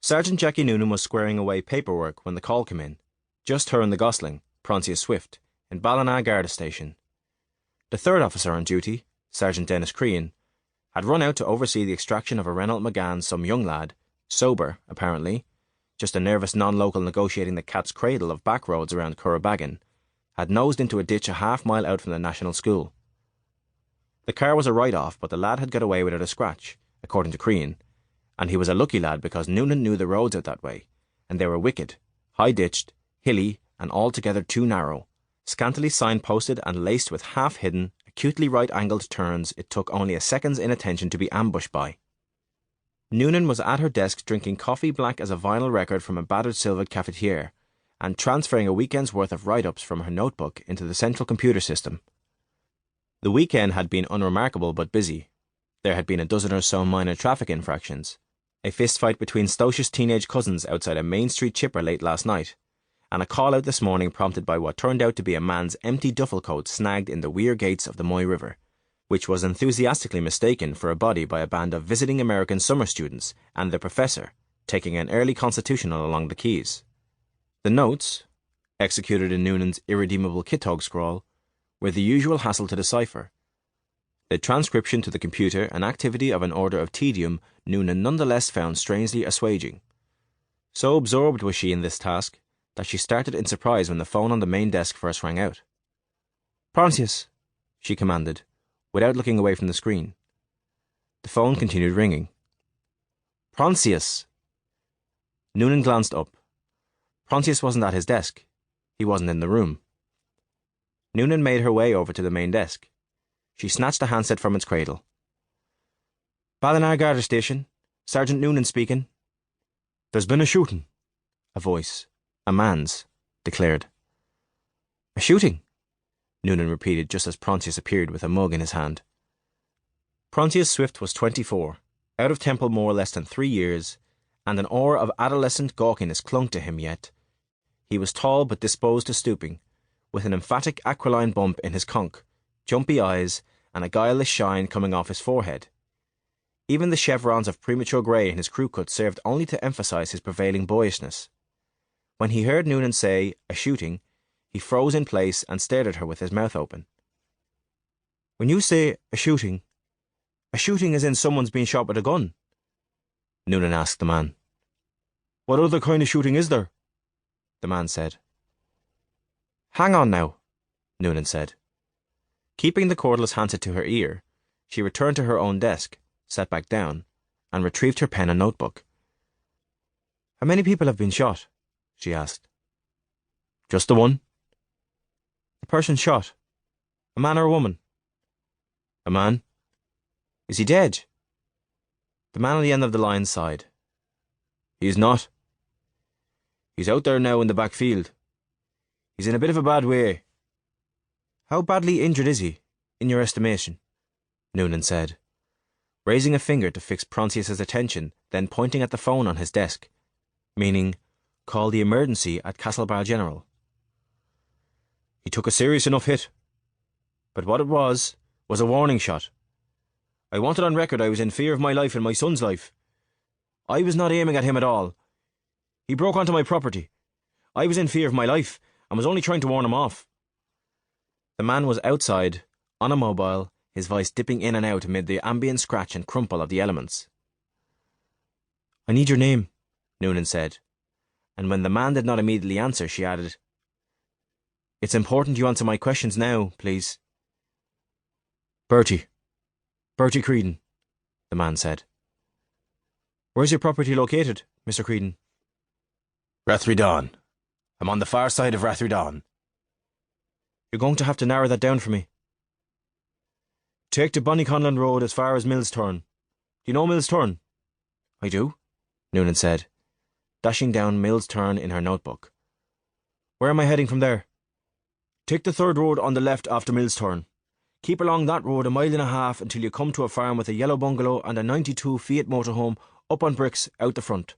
Sergeant Jackie Noonan was squaring away paperwork when the call came in. Just her and the Gosling, Proncia Swift, in Ballina Garda Station. The third officer on duty, Sergeant Dennis Crean, had run out to oversee the extraction of a Reynolds McGann, some young lad, sober, apparently, just a nervous non-local negotiating the cat's cradle of back roads around Currabaggin, had nosed into a ditch a half-mile out from the National School. The car was a write-off, but the lad had got away without a scratch, according to Crean, and he was a lucky lad because Noonan knew the roads out that way, and they were wicked, high-ditched, hilly, and altogether too narrow, scantily signposted and laced with half-hidden, acutely right-angled turns it took only a second's inattention to be ambushed by. Noonan was at her desk drinking coffee black as a vinyl record from a battered silver cafetiere, and transferring a weekend's worth of write-ups from her notebook into the central computer system. The weekend had been unremarkable but busy. There had been a dozen or so minor traffic infractions, a fistfight between stocious teenage cousins outside a Main Street chipper late last night, and a call-out this morning prompted by what turned out to be a man's empty duffel coat snagged in the weir gates of the Moy River, which was enthusiastically mistaken for a body by a band of visiting American summer students and the professor taking an early constitutional along the quays. The notes, executed in Noonan's irredeemable Kitog scrawl, were the usual hassle to decipher. The transcription to the computer an activity of an order of tedium Noonan nonetheless found strangely assuaging. So absorbed was she in this task that she started in surprise when the phone on the main desk first rang out. "Proncius," she commanded, without looking away from the screen. The phone continued ringing. "Proncius!" Noonan glanced up. Proncius wasn't at his desk. He wasn't in the room. Noonan made her way over to the main desk. She snatched the handset from its cradle. "Ballina Garda Station. Sergeant Noonan speaking." "There's been a shooting," a voice, a man's, declared. "A shooting?" Noonan repeated just as Proncius appeared with a mug in his hand. Proncius Swift was 24, out of Temple Moor less than 3 years, and an aura of adolescent gawkiness clung to him yet. He was tall but disposed to stooping, with an emphatic aquiline bump in his conch, jumpy eyes, and a guileless shine coming off his forehead. Even the chevrons of premature grey in his crew cut served only to emphasise his prevailing boyishness. When he heard Noonan say, "a shooting," he froze in place and stared at her with his mouth open. "When you say a shooting is in someone's been shot with a gun?" Noonan asked the man. "What other kind of shooting is there?" the man said. "Hang on now," Noonan said. Keeping the cordless handset to her ear, she returned to her own desk, sat back down, and retrieved her pen and notebook. "How many people have been shot?" she asked. "Just the one." "The person shot? A man or a woman?" "A man." "Is he dead?" The man on the end of the line sighed. "He's not. He's out there now in the back field. He's in a bit of a bad way." "How badly injured is he, in your estimation?" Noonan said, raising a finger to fix Proncius's attention, then pointing at the phone on his desk, meaning, "Call the emergency at Castlebar General." "He took a serious enough hit. But what it was a warning shot. I wanted on record I was in fear of my life and my son's life. I was not aiming at him at all. He broke onto my property. I was in fear of my life and was only trying to warn him off." The man was outside, on a mobile, his voice dipping in and out amid the ambient scratch and crumple of the elements. "I need your name," Noonan said, and when the man did not immediately answer, she added, "It's important you answer my questions now, please." Bertie Creedon," the man said. "Where's your property located, Mr. Creedon?" "Rathridawn. I'm on the far side of Rathridawn." "You're going to have to narrow that down for me." "Take the Bonnyconlon Road as far as Mills Turn. Do you know Mills Turn?" "I do," Noonan said, dashing down Mills Turn in her notebook. "Where am I heading from there?" "Take the third road on the left after Mills Turn. Keep along that road a mile and a half until you come to a farm with a yellow bungalow and a '92 Fiat motorhome up on bricks out the front.